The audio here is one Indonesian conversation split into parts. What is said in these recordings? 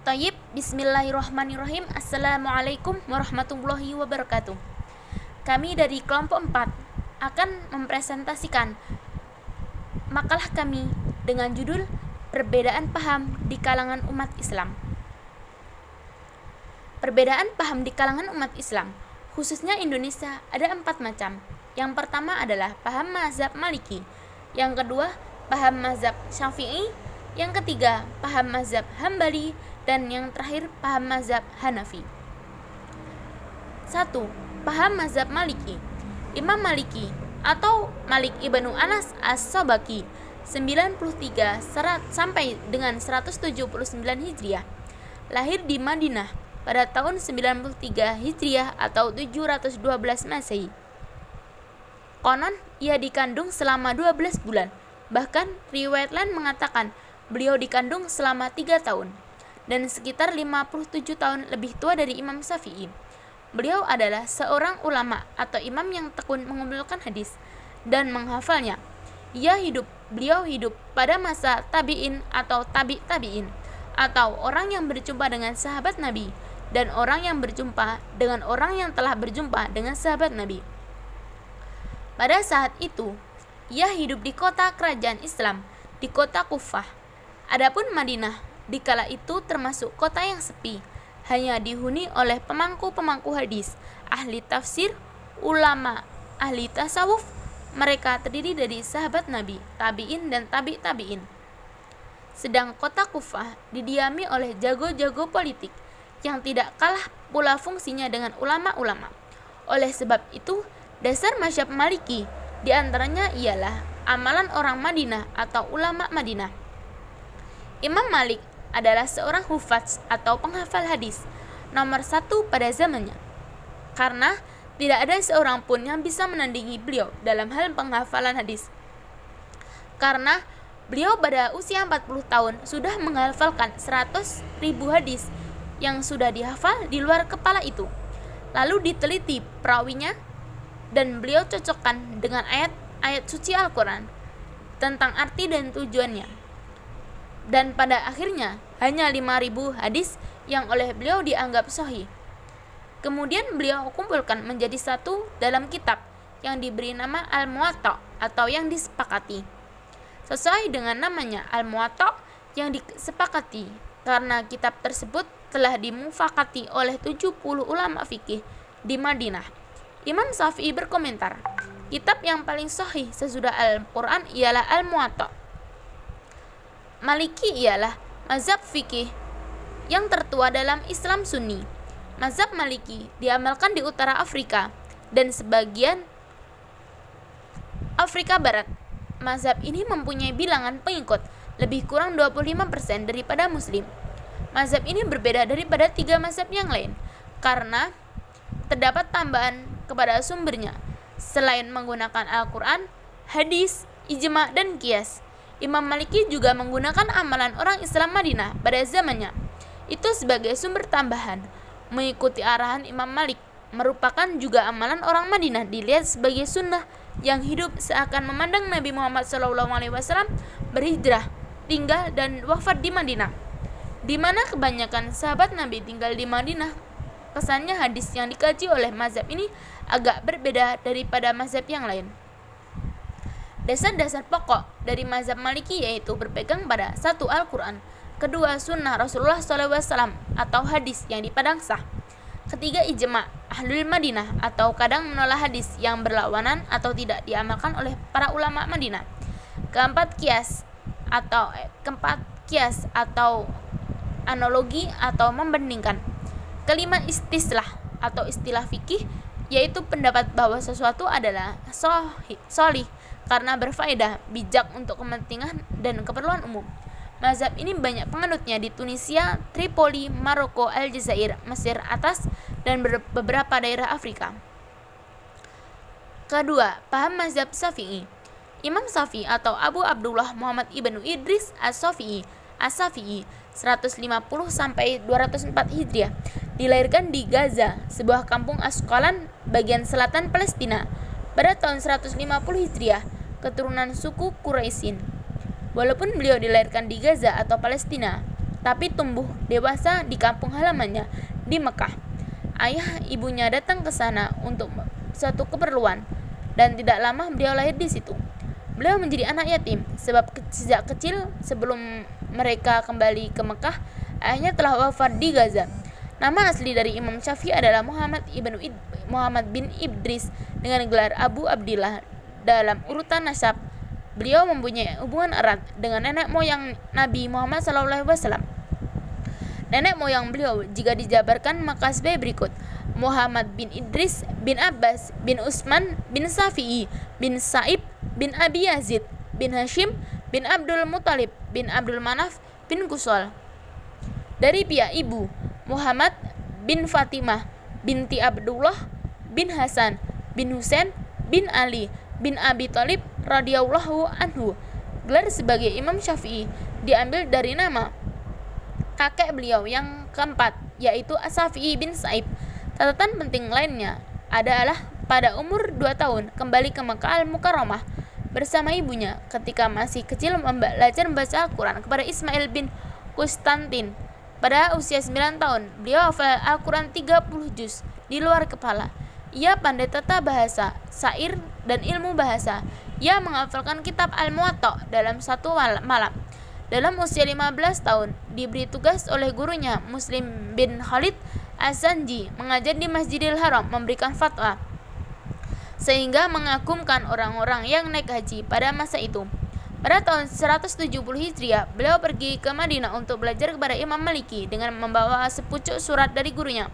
Tayyib, bismillahirrahmanirrahim. Assalamualaikum warahmatullahi wabarakatuh. Kami dari kelompok 4 akan mempresentasikan makalah kami dengan judul Perbedaan Paham di Kalangan Umat Islam. Perbedaan paham di kalangan umat Islam, khususnya Indonesia, ada 4 macam. Yang pertama adalah paham mazhab Maliki, yang kedua paham mazhab Syafi'i, yang ketiga paham mazhab Hambali, dan yang terakhir paham mazhab Hanafi. 1. Paham mazhab Maliki. Imam Maliki atau Malik ibnu Anas as-Sabaki 93 sampai dengan 179 Hijriah, lahir di Madinah pada tahun 93 Hijriah atau 712 Masehi. Konon ia dikandung selama 12 bulan. Bahkan riwayat lain mengatakan beliau dikandung selama 3 tahun dan sekitar 57 tahun lebih tua dari Imam Syafi'i. Beliau adalah seorang ulama atau imam yang tekun mengumpulkan hadis dan menghafalnya. Beliau hidup pada masa tabi'in atau tabi'in atau orang yang berjumpa dengan sahabat Nabi dan orang yang berjumpa dengan orang yang telah berjumpa dengan sahabat Nabi. Pada saat itu, ia hidup di kota kerajaan Islam, di kota Kufah. Adapun Madinah di kala itu termasuk kota yang sepi, hanya dihuni oleh pemangku-pemangku hadis, ahli tafsir, ulama, ahli tasawuf. Mereka terdiri dari sahabat Nabi, tabi'in dan tabi'in. Sedang kota Kufah didiami oleh jago-jago politik yang tidak kalah pula fungsinya dengan ulama-ulama. Oleh sebab itu, dasar mazhab Maliki diantaranya ialah amalan orang Madinah atau ulama Madinah. Imam Malik adalah seorang hufaz atau penghafal hadis nomor 1 pada zamannya, karena tidak ada seorang pun yang bisa menandingi beliau dalam hal penghafalan hadis. Karena beliau pada usia 40 tahun sudah menghafalkan 100.000 hadis yang sudah dihafal di luar kepala itu. Lalu diteliti perawinya dan beliau cocokkan dengan ayat-ayat suci Al-Quran tentang arti dan tujuannya. Dan pada akhirnya hanya 5.000 hadis yang oleh beliau dianggap sahih. Kemudian beliau kumpulkan menjadi satu dalam kitab yang diberi nama Al-Muwatta atau yang disepakati. Sesuai dengan namanya Al-Muwatta yang disepakati karena kitab tersebut telah dimufakati oleh 70 ulama fikih di Madinah. Imam Syafi'i berkomentar, kitab yang paling sahih sesudah Al-Quran ialah Al-Muwatta. Maliki ialah mazhab fikih yang tertua dalam Islam Sunni. Mazhab Maliki diamalkan di utara Afrika dan sebagian Afrika Barat. Mazhab ini mempunyai bilangan pengikut lebih kurang 25% daripada Muslim. Mazhab ini berbeda daripada 3 mazhab yang lain karena terdapat tambahan kepada sumbernya selain menggunakan Al-Quran, hadis, ijma, dan qiyas. Imam Maliki juga menggunakan amalan orang Islam Madinah pada zamannya itu sebagai sumber tambahan. Mengikuti arahan Imam Malik merupakan juga amalan orang Madinah dilihat sebagai sunnah yang hidup seakan memandang Nabi Muhammad SAW berhijrah, tinggal dan wafat di Madinah, di mana kebanyakan sahabat Nabi tinggal di Madinah. Kesannya hadis yang dikaji oleh mazhab ini agak berbeda daripada mazhab yang lain. Dasar-dasar pokok dari mazhab Maliki yaitu berpegang pada 1. Al-Quran, kedua sunnah Rasulullah SAW atau hadis yang dipandang sah, ketiga ijma Ahlul Madinah atau kadang menolak hadis yang berlawanan atau tidak diamalkan oleh para ulama Madinah, keempat kias atau analogi atau membandingkan, kelima istislah atau istilah fikih yaitu pendapat bahwa sesuatu adalah sholih karena berfaedah, bijak untuk kepentingan dan keperluan umum. Mazhab ini banyak penganutnya di Tunisia, Tripoli, Maroko, Aljazair, Mesir atas, dan beberapa daerah Afrika. Kedua, paham mazhab Syafi'i. Imam Syafi'i atau Abu Abdullah Muhammad ibnu Idris as-Syafi'i 150 sampai 204 Hijriah, dilahirkan di Gaza, sebuah kampung Asqalan bagian selatan Palestina, pada tahun 150 Hijriah, keturunan suku Quraisyin. Walaupun beliau dilahirkan di Gaza atau Palestina, tapi tumbuh dewasa di kampung halamannya di Mekah. Ayah ibunya datang ke sana untuk suatu keperluan, dan tidak lama beliau lahir di situ. Beliau menjadi anak yatim sebab sejak kecil sebelum mereka kembali ke Mekah, ayahnya telah wafat di Gaza. Nama asli dari Imam Syafi'i adalah Muhammad bin Idris dengan gelar Abu Abdillah. Dalam urutan nasab, beliau mempunyai hubungan erat dengan nenek moyang Nabi Muhammad SAW. Nenek moyang beliau jika dijabarkan maka sebagai berikut: Muhammad bin Idris bin Abbas bin Utsman bin Syafi'i bin Sa'ib bin Abi Yazid bin Hashim bin Abdul Muthalib bin Abdul Manaf bin Kusal. Dari pihak ibu, Muhammad bin Fatimah binti Abdullah bin Hasan bin Husain bin Ali bin Abi Thalib radhiyallahu anhu. Gelar sebagai Imam Syafi'i diambil dari nama kakek beliau yang keempat, yaitu As-Syafi'i bin Sa'ib. Catatan penting lainnya adalah pada umur 2 tahun kembali ke Mekah Al-Mukarramah bersama ibunya. Ketika masih kecil belajar membaca Al-Quran kepada Ismail bin Konstantin. Pada usia 9 tahun, beliau hafal Al-Quran 30 juz di luar kepala. Ia pandai tata bahasa, syair, dan ilmu bahasa. Ia menghafalkan kitab Al-Muwatta dalam satu malam. Dalam usia 15 tahun, diberi tugas oleh gurunya Muslim bin Khalid Az-Zanji mengajar di Masjidil Haram, memberikan fatwa, sehingga mengagumkan orang-orang yang naik haji pada masa itu. Pada tahun 170 Hijriah, beliau pergi ke Madinah untuk belajar kepada Imam Maliki dengan membawa sepucuk surat dari gurunya,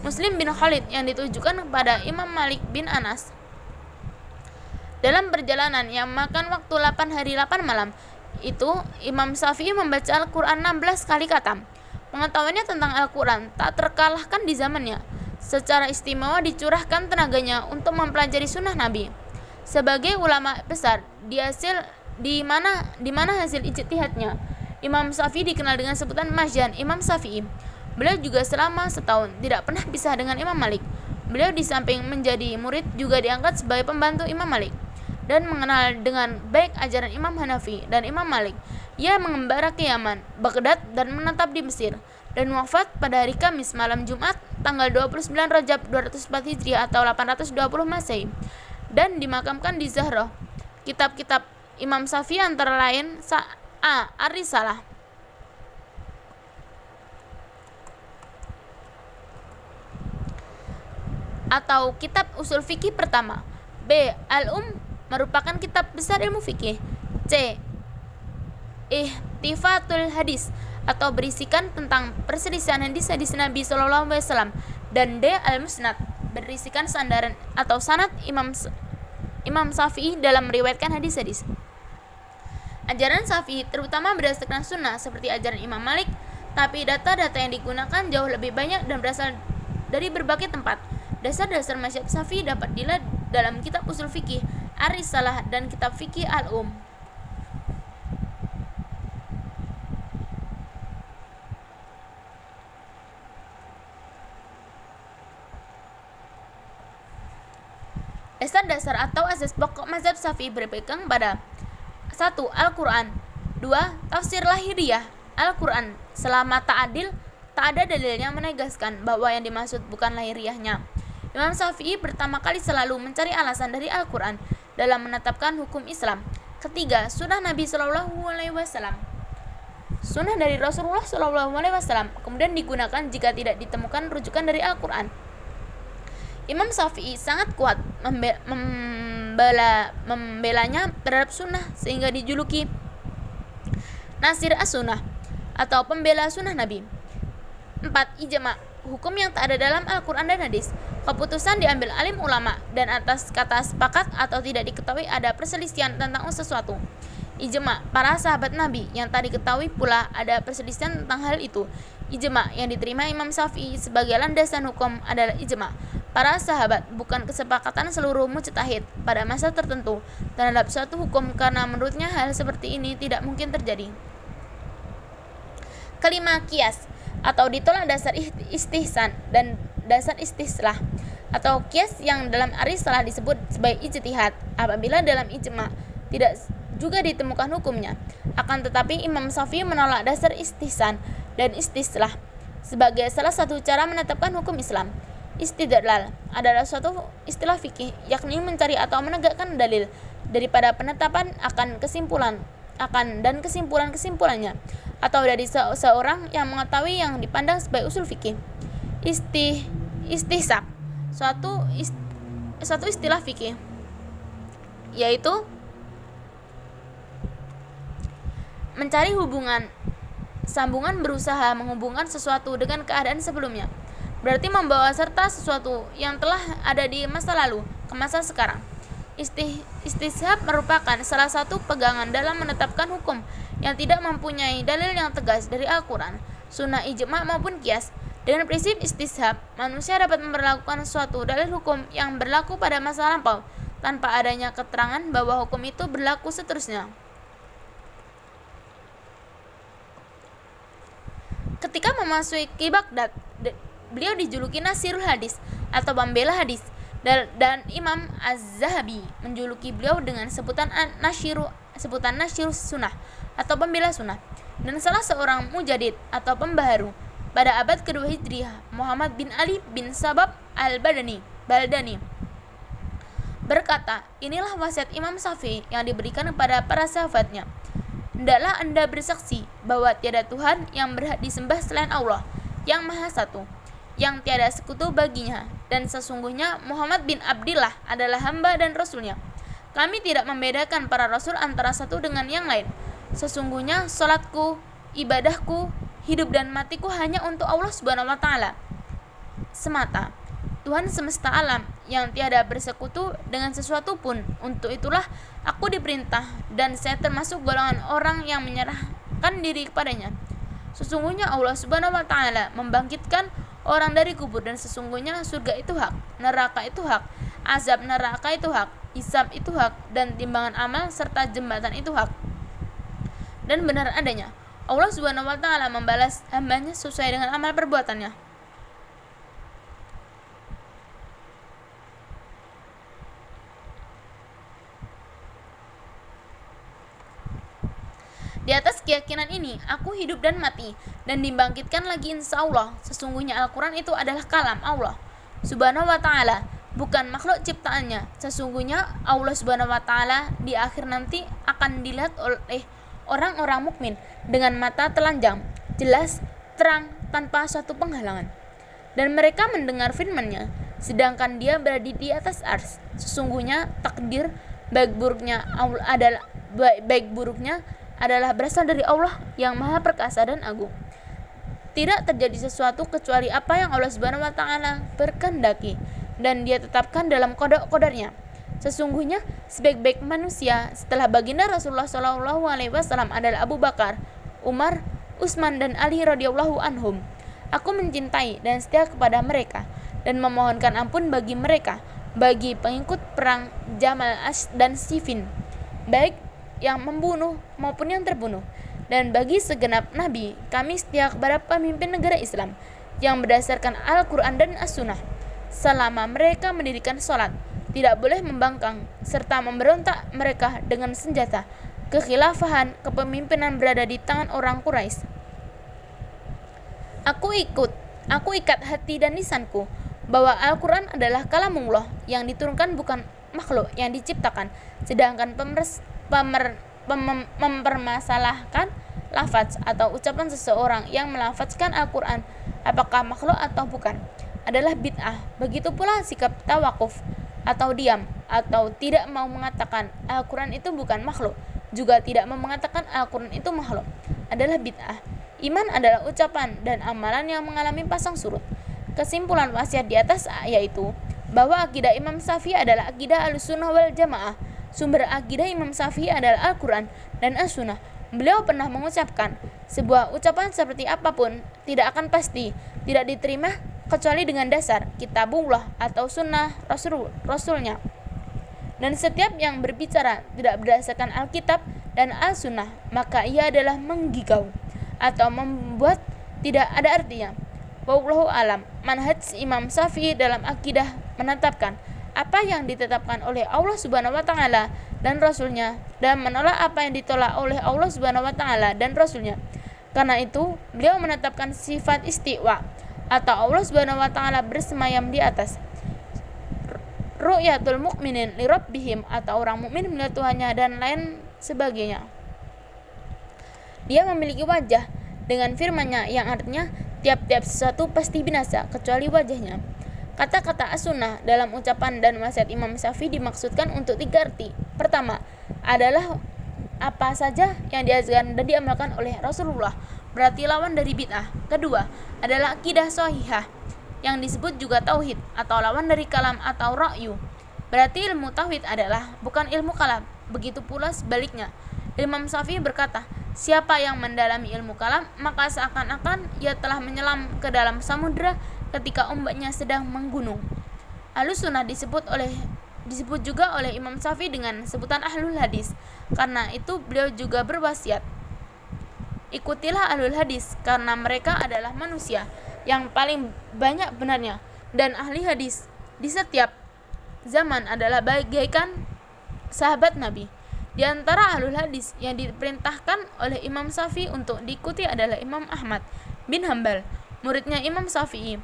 Muslim bin Khalid, yang ditujukan kepada Imam Malik bin Anas. Dalam perjalanan yang makan waktu 8 hari 8 malam itu, Imam Syafi'i membaca Al-Quran 16 kali khatam. Pengetahuannya tentang Al-Quran tak terkalahkan di zamannya. Secara istimewa dicurahkan tenaganya untuk mempelajari sunnah Nabi. Sebagai ulama besar, di mana hasil ijtihadnya, Imam Syafi'i dikenal dengan sebutan Mahjan Imam Syafi'i. Beliau juga selama setahun tidak pernah pisah dengan Imam Malik. Beliau di samping menjadi murid juga diangkat sebagai pembantu Imam Malik dan mengenal dengan baik ajaran Imam Hanafi dan Imam Malik. Ia mengembara ke Yaman, Baghdad, dan menetap di Mesir, dan wafat pada hari Kamis malam Jumat tanggal 29 Rajab 204 Hijriah atau 820 Masehi, dan dimakamkan di Zahra. Kitab-kitab Imam Syafi'i antara lain Ar-Risalah, atau kitab usul fikih pertama. B. Merupakan kitab besar ilmu fikih. C. Ihtifatul hadis, atau berisikan tentang perselisihan hadis Nabi SAW. Dan D. Al-Musnad, berisikan sandaran atau sanad Imam Syafi'i dalam meriwayatkan hadis-hadis. Ajaran Syafi'i terutama berdasarkan sunnah seperti ajaran Imam Malik, tapi data-data yang digunakan jauh lebih banyak dan berasal dari berbagai tempat. Dasar-dasar mazhab Syafi'i dapat dilihat dalam kitab usul fikih Ar-Risalah dan kitab fikih Al-Um. Dasar-dasar atau asas pokok mazhab Syafi'i berpegang pada 1. Al-Quran. 2. Tafsir lahiriah Al-Quran. Selama tak adil, tak ada dalil yang menegaskan bahwa yang dimaksud bukan lahiriahnya. Imam Syafi'i pertama kali selalu mencari alasan dari Al-Quran dalam menetapkan hukum Islam. Ketiga, sunnah Nabi SAW. Sunnah dari Rasulullah SAW kemudian digunakan jika tidak ditemukan rujukan dari Al-Quran. Imam Syafi'i sangat kuat membelanya terhadap sunnah sehingga dijuluki Nasir as-Sunnah atau pembela sunnah Nabi. 4. Ijma', hukum yang tak ada dalam Al-Quran dan hadis. Keputusan diambil alim ulama dan atas kata sepakat atau tidak diketahui ada perselisihan tentang sesuatu. Ijma' para sahabat Nabi yang tak diketahui pula ada perselisihan tentang hal itu. Ijma' yang diterima Imam Syafi'i sebagai landasan hukum adalah ijma' para sahabat, bukan kesepakatan seluruh mujtahid pada masa tertentu terhadap suatu hukum, karena menurutnya hal seperti ini tidak mungkin terjadi. Kelima, kias atau ditolak dasar istihsan dan dasar istislah atau kias yang dalam Ar-Risalah disebut sebagai ijtihad. Apabila dalam ijma' tidak juga ditemukan hukumnya. Akan tetapi Imam Syafi'i menolak dasar istihsan dan istislah sebagai salah satu cara menetapkan hukum Islam. Istidlal adalah suatu istilah fikih, yakni mencari atau menegakkan dalil daripada penetapan akan kesimpulan-kesimpulannya atau dari seorang yang mengetahui yang dipandang sebagai usul fikih. Istihsak suatu istilah fikih, yaitu mencari sambungan berusaha menghubungkan sesuatu dengan keadaan sebelumnya, berarti membawa serta sesuatu yang telah ada di masa lalu ke masa sekarang. Istishab merupakan salah satu pegangan dalam menetapkan hukum yang tidak mempunyai dalil yang tegas dari Al-Quran, sunnah, ijma' maupun qiyas. Dengan prinsip istishab, manusia dapat memperlakukan suatu dalil hukum yang berlaku pada masa lampau tanpa adanya keterangan bahwa hukum itu berlaku seterusnya. Ketika memasuki Baghdad, beliau dijuluki Nasirul Hadis atau pembela hadis, dan Imam Az-Zahabi menjuluki beliau dengan sebutan Nasyirus Sunnah atau pembela sunnah. Dan salah seorang mujadid atau pembaharu pada abad kedua Hijriah, Muhammad bin Ali bin Sabab al-Baldani berkata, inilah wasiat Imam Syafi'i yang diberikan kepada para sahabatnya. Hendaklah Anda bersaksi bahwa tiada Tuhan yang berhak disembah selain Allah yang Maha Satu, yang tiada sekutu baginya, dan sesungguhnya Muhammad bin Abdillah adalah hamba dan rasulnya. Kami tidak membedakan para rasul antara satu dengan yang lain. Sesungguhnya salatku, ibadahku, hidup dan matiku hanya untuk Allah Subhanahu wa Ta'ala semata, Tuhan semesta alam yang tiada bersekutu dengan sesuatu pun. Untuk itulah aku diperintah, dan saya termasuk golongan orang yang menyerahkan diri kepadanya. Sesungguhnya Allah Subhanahu wa Ta'ala membangkitkan orang dari kubur, dan sesungguhnya surga itu hak, neraka itu hak, azab neraka itu hak, hisab itu hak, dan timbangan amal serta jembatan itu hak. Dan benar adanya Allah Subhanahu wa Ta'ala membalas hambanya sesuai dengan amal perbuatannya. Di atas keyakinan ini, aku hidup dan mati, dan dibangkitkan lagi insya Allah. Sesungguhnya Al-Quran itu adalah kalam Allah Subhanahu wa Ta'ala, bukan makhluk ciptaannya. Sesungguhnya Allah Subhanahu wa Ta'ala di akhir nanti akan dilihat oleh orang-orang mukmin dengan mata telanjang, jelas, terang, tanpa suatu penghalangan. Dan mereka mendengar firman-Nya, sedangkan Dia berada di atas ars. Sesungguhnya takdir baik buruknya adalah berasal dari Allah yang Maha Perkasa dan Agung. Tidak terjadi sesuatu kecuali apa yang Allah Subhanahu wa Ta'ala berkehendaki dan Dia tetapkan dalam qada-qadarnya. Sesungguhnya sebaik-baik manusia setelah baginda Rasulullah SAW adalah Abu Bakar, Umar, Utsman dan Ali radhiyallahu anhum. Aku mencintai dan setia kepada mereka dan memohonkan ampun bagi mereka, bagi pengikut perang Jamal dan Siffin, baik yang membunuh maupun yang terbunuh. Dan bagi segenap nabi, kami setia kepada pemimpin negara Islam yang berdasarkan Al-Quran dan As-Sunnah, selama mereka mendirikan sholat, tidak boleh membangkang serta memberontak mereka dengan senjata. Kekhilafahan kepemimpinan berada di tangan orang Quraisy. Aku ikat hati dan lisanku bahwa Al-Quran adalah kalamullah yang diturunkan, bukan makhluk yang diciptakan. Sedangkan mempermasalahkan lafaz atau ucapan seseorang yang melafazkan Al-Quran, apakah makhluk atau bukan, adalah bid'ah. Begitu pula sikap tawakuf atau diam atau tidak mau mengatakan Al-Quran itu bukan makhluk, juga tidak mau mengatakan Al-Quran itu makhluk, adalah bid'ah. Iman adalah ucapan dan amalan yang mengalami pasang surut. Kesimpulan wasiat di atas yaitu bahwa akidah Imam Syafi'i adalah akidah Ahlussunnah wal Jamaah. Sumber akidah Imam Syafi'i adalah Al-Quran dan As-Sunnah. Beliau pernah mengucapkan, sebuah ucapan seperti apapun tidak akan pasti tidak diterima kecuali dengan dasar kitabullah atau sunnah rasulnya. Dan setiap yang berbicara tidak berdasarkan Alkitab dan Al-Sunnah, maka ia adalah menggigau atau membuat tidak ada artinya. Wallahu alam. Manhaj Imam Syafi'i dalam akidah menetapkan apa yang ditetapkan oleh Allah Subhanahu wa taala dan Rasulnya, dan menolak apa yang ditolak oleh Allah Subhanahu wa taala dan Rasulnya. Karena itu, beliau menetapkan sifat istiwa atau Allah Subhanahu wa taala bersemayam di atas. Ru'yatul mukminin li rabbihim, atau orang mukmin melihat Tuhannya, dan lain sebagainya. Dia memiliki wajah dengan firman-Nya yang artinya tiap-tiap sesuatu pasti binasa kecuali wajahnya. Kata-kata as-sunnah dalam ucapan dan wasiat Imam Syafi'i dimaksudkan untuk 3 arti. Pertama, adalah apa saja yang diajarkan dan diamalkan oleh Rasulullah, berarti lawan dari bid'ah. Kedua, adalah akidah shahihah yang disebut juga tauhid, atau lawan dari kalam atau ra'yu. Berarti ilmu tauhid adalah bukan ilmu kalam. Begitu pula sebaliknya. Imam Syafi'i berkata, siapa yang mendalami ilmu kalam, maka seakan-akan ia telah menyelam ke dalam samudera ketika ombaknya sedang menggunung. Ahlus sunnah disebut juga oleh Imam Syafi'i dengan sebutan ahlul hadis. Karena itu beliau juga berwasiat, ikutilah ahlul hadis karena mereka adalah manusia yang paling banyak benarnya, dan ahli hadis di setiap zaman adalah bagaikan sahabat Nabi. Di antara ahlul hadis yang diperintahkan oleh Imam Syafi'i untuk diikuti adalah Imam Ahmad bin Hambal, muridnya Imam Syafi'i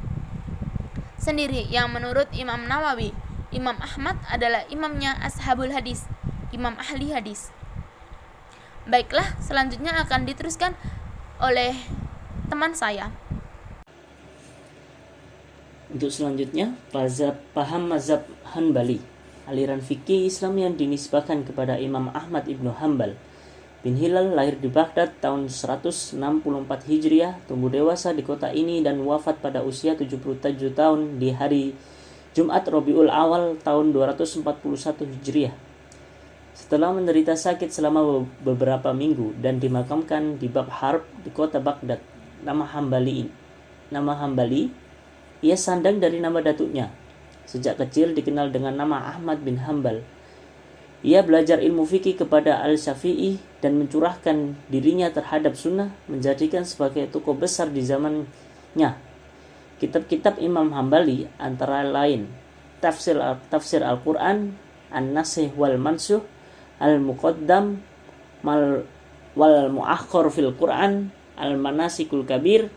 sendiri, yang menurut Imam Nawawi, Imam Ahmad adalah imamnya ashabul hadis, imam ahli hadis. Baiklah, selanjutnya akan diteruskan oleh teman saya. Untuk selanjutnya, paham mazhab Hanbali, aliran fikih Islam yang dinisbahkan kepada Imam Ahmad ibnu Hambal bin Hilal, lahir di Baghdad tahun 164 Hijriah, tumbuh dewasa di kota ini dan wafat pada usia 77 tahun di hari Jumat Rabiul Awal tahun 241 Hijriah. Setelah menderita sakit selama beberapa minggu dan dimakamkan di Bab Harb di kota Baghdad, nama Hambali, ia sandang dari nama datuknya. Sejak kecil dikenal dengan nama Ahmad bin Hambal. Ia belajar ilmu fikih kepada Al-Syafi'i dan mencurahkan dirinya terhadap sunnah, menjadikan sebagai tokoh besar di zamannya. Kitab-kitab Imam Hambali antara lain Tafsir Al-Quran, An-Nasih wal Mansuh, Al-Muqaddam wal Mu'akhkhar fil Quran, Al-Manasikul Kabir,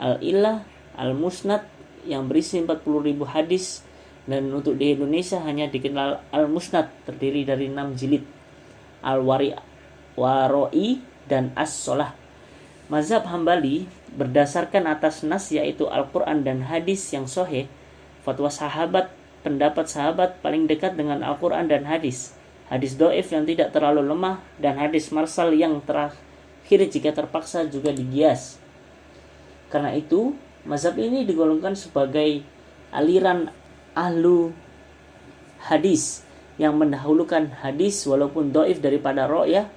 Al-Illah, Al-Musnad yang berisi 40.000 hadis, dan untuk di Indonesia hanya dikenal Al-Musnad, terdiri dari 6 jilid, Al-Waroi dan As-Solah. Mazhab Hambali berdasarkan atas nas, yaitu Al-Quran dan hadis yang sahih, fatwa sahabat, pendapat sahabat paling dekat dengan Al-Quran dan hadis dhaif yang tidak terlalu lemah, dan hadis marsal yang terakhir jika terpaksa juga digias. Karena itu, mazhab ini digolongkan sebagai aliran ahlu hadis yang mendahulukan hadis walaupun dhaif daripada ra'yah.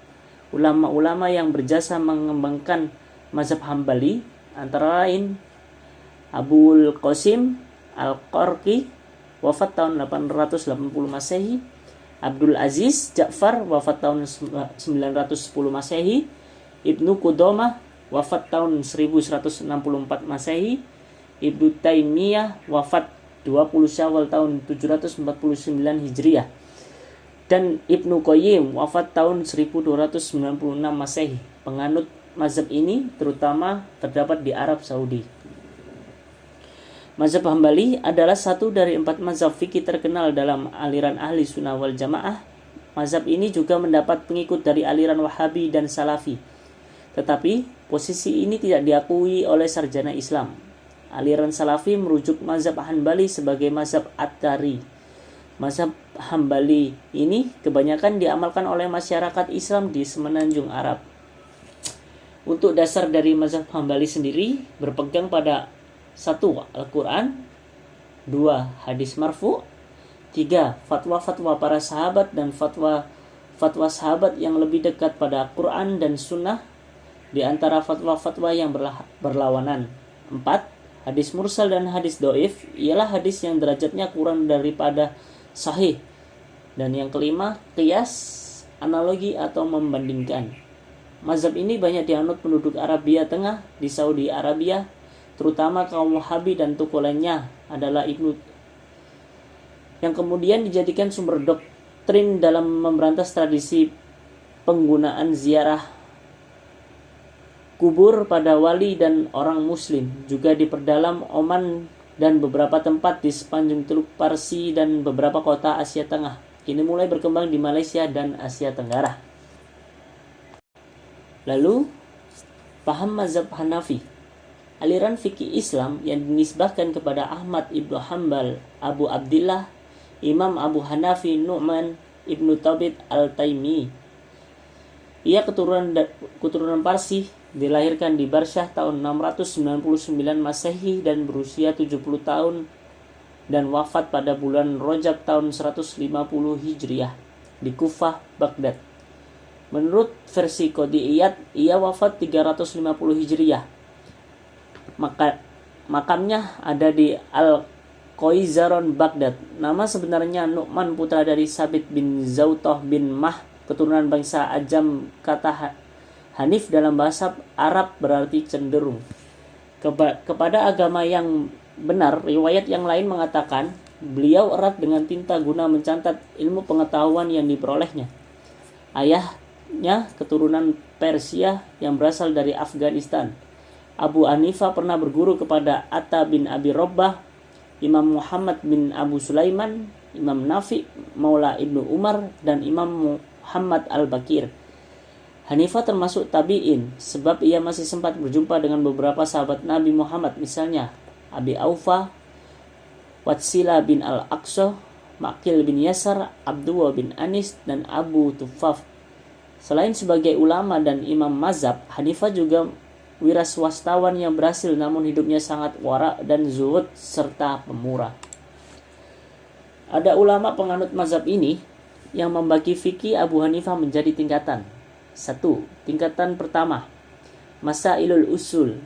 Ulama-ulama yang berjasa mengembangkan mazhab Hambali antara lain Abul Qasim Al-Qarqi, wafat tahun 880 Masehi, Abdul Aziz Ja'far, wafat tahun 910 Masehi, Ibnu Qudamah, wafat tahun 1164 Masehi, Ibnu Taimiyah, wafat 20 Syawal tahun 749 Hijriah, dan Ibnu Qayyim, wafat tahun 1296 Masehi. Penganut mazhab ini terutama terdapat di Arab Saudi. Mazhab Hambali adalah satu dari 4 mazhab fikih terkenal dalam aliran ahli sunnah wal jamaah. Mazhab ini juga mendapat pengikut dari aliran Wahabi dan Salafi. Tetapi posisi ini tidak diakui oleh sarjana Islam. Aliran Salafi merujuk mazhab Hanbali sebagai mazhab At-Tari. Mazhab Hambali ini kebanyakan diamalkan oleh masyarakat Islam di semenanjung Arab. Untuk dasar dari mazhab Hambali sendiri berpegang pada 1. Al-Quran, 2. Hadis marfu, 3. Fatwa-fatwa para sahabat dan fatwa sahabat yang lebih dekat pada Quran dan Sunnah di antara fatwa-fatwa yang berlawanan. 4. Hadis mursal dan hadis dhaif ialah hadis yang derajatnya kurang daripada sahih. Dan yang kelima, qiyas, analogi atau membandingkan. Mazhab ini banyak dianut penduduk Arabia Tengah di Saudi Arabia, terutama kaum Wahabi, dan tokoh lainnya adalah yang kemudian dijadikan sumber doktrin dalam memberantas tradisi penggunaan ziarah kubur pada wali dan orang muslim. Juga diperdalam Oman dan beberapa tempat di sepanjang Teluk Parsi dan beberapa kota Asia Tengah. Kini mulai berkembang di Malaysia dan Asia Tenggara. Lalu, paham mazhab Hanafi. Aliran fikih Islam yang dinisbahkan kepada Ahmad ibnu Hanbal, Abu Abdillah, Imam Abu Hanafi Nu'man ibnu Thabit al-Taimi. Ia keturunan Parsi, dilahirkan di Barsyah tahun 699 Masehi dan berusia 70 tahun dan wafat pada bulan Rajab tahun 150 Hijriah di Kufah, Baghdad. Menurut versi Qodiyat, ia wafat 350 Hijriah. Makamnya ada di Al-Qoizaron, Baghdad. Nama sebenarnya Nu'man, putra dari Sabit bin Zautah bin Mah, keturunan bangsa Ajam. Kata Hanif dalam bahasa Arab berarti cenderung kepada agama yang benar. Riwayat yang lain mengatakan beliau erat dengan tinta guna mencatat ilmu pengetahuan yang diperolehnya. Ayahnya keturunan Persia yang berasal dari Afghanistan. Abu Hanifah pernah berguru kepada Atta bin Abi Robbah, Imam Muhammad bin Abu Sulaiman, Imam Nafi, Maula Ibnu Umar, dan Imam Muhammad al-Bakir. Hanifah termasuk tabi'in, sebab ia masih sempat berjumpa dengan beberapa sahabat Nabi Muhammad, misalnya Abi Aufa, Watsila bin al-Aqsa, Maqil bin Yasar, Abdullah bin Anis, dan Abu Tufaf. Selain sebagai ulama dan imam mazhab, Hanifah juga wiraswastawan yang berhasil, namun hidupnya sangat wara dan zuhud serta pemurah. Ada ulama penganut mazhab ini yang membagi fikih Abu Hanifah menjadi tingkatan. 1. Tingkatan pertama, Masailul Usul.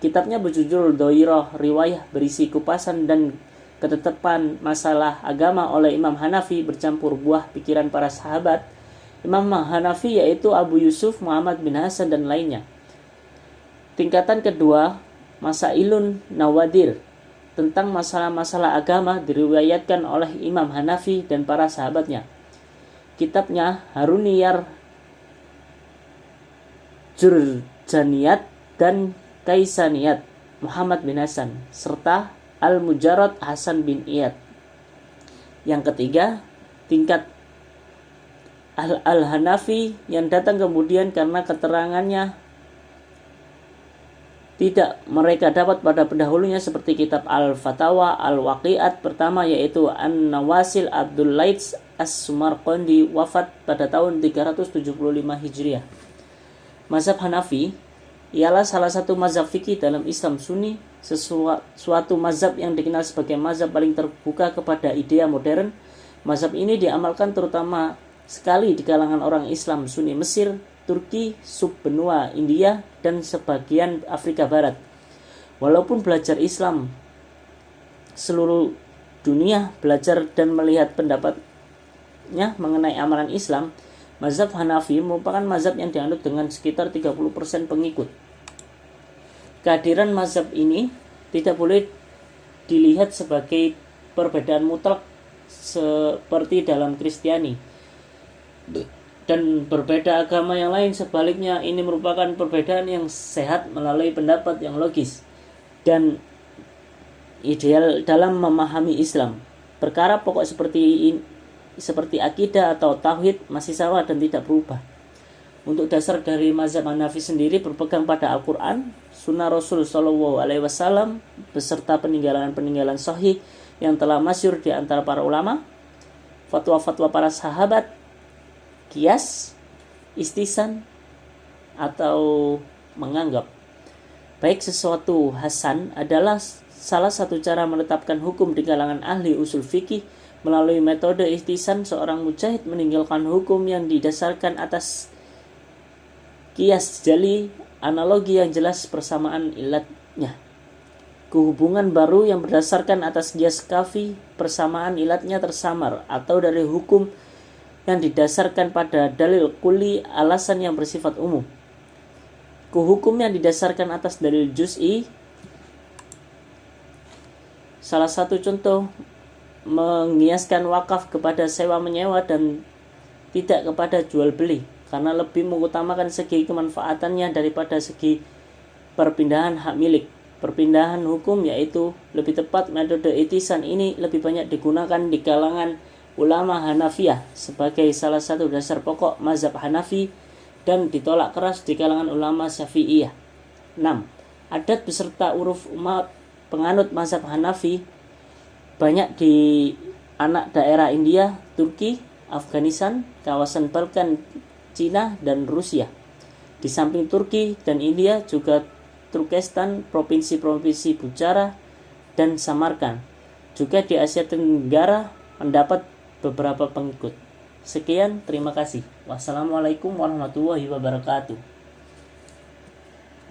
Kitabnya berjudul Doirah Riwayah, berisi kupasan dan ketetapan masalah agama oleh Imam Hanafi bercampur buah pikiran para sahabat Imam Hanafi, yaitu Abu Yusuf, Muhammad bin Hasan, dan lainnya. Tingkatan kedua, Masailun Nawadir, tentang masalah-masalah agama diriwayatkan oleh Imam Hanafi dan para sahabatnya. Kitabnya Haruniyar Jurjaniyat dan Kaisaniyat Muhammad bin Hasan, serta Al-Mujarrad Hasan bin Iyad. Yang ketiga, tingkat Al-Hanafi yang datang kemudian karena keterangannya tidak mereka dapat pada pendahulunya, seperti kitab Al-Fatawa Al-Waqi'at pertama, yaitu An-Nawasil Abdul Laits As-Sumarqandi, wafat pada tahun 375 Hijriah. Mazhab Hanafi ialah salah satu mazhab fikih dalam Islam Sunni, suatu mazhab yang dikenal sebagai mazhab paling terbuka kepada idea modern. Mazhab ini diamalkan terutama sekali di kalangan orang Islam Sunni Mesir, Turki, subbenua India, dan sebagian Afrika Barat. Walaupun belajar Islam seluruh dunia belajar dan melihat pendapatnya mengenai amalan Islam, mazhab Hanafi merupakan mazhab yang dianut dengan sekitar 30% pengikut. Kehadiran mazhab ini tidak boleh dilihat sebagai perbedaan mutlak seperti dalam Kristiani dan berbeda agama yang lain. Sebaliknya, ini merupakan perbedaan yang sehat melalui pendapat yang logis dan ideal dalam memahami Islam. Perkara pokok seperti akidah atau tauhid masih sama dan tidak berubah. Untuk dasar dari mazhab Hanafi sendiri berpegang pada Al-Quran, Sunnah Rasul SAW, beserta peninggalan-peninggalan sahih yang telah masyhur di antara para ulama, fatwa-fatwa para sahabat, kias, istisan, atau menganggap baik sesuatu hasan adalah salah satu cara menetapkan hukum di kalangan ahli usul fikih. Melalui metode istisan, seorang mujtahid meninggalkan hukum yang didasarkan atas kias jali, analogi yang jelas persamaan ilatnya. Kehubungan baru yang berdasarkan atas kias kafi, persamaan ilatnya tersamar, atau dari hukum yang didasarkan pada dalil kuli, alasan yang bersifat umum. Hukum yang didasarkan atas dalil juz'i. Salah satu contoh mengiaskan wakaf kepada sewa menyewa dan tidak kepada jual beli, karena lebih mengutamakan segi kemanfaatannya daripada segi perpindahan hak milik. Perpindahan hukum, yaitu lebih tepat metode itisan, ini lebih banyak digunakan di kalangan ulama Hanafiyah sebagai salah satu dasar pokok mazhab Hanafi dan ditolak keras di kalangan ulama Syafi'iyah. 6. Adat beserta uruf umat penganut mazhab Hanafi banyak di anak daerah India, Turki, Afghanistan, kawasan Balkan, Cina, dan Rusia. Di samping Turki dan India juga Turkestan, provinsi-provinsi Bukhara, dan Samarkand. Juga di Asia Tenggara mendapat beberapa pengikut. Sekian, terima kasih. Wassalamualaikum warahmatullahi wabarakatuh.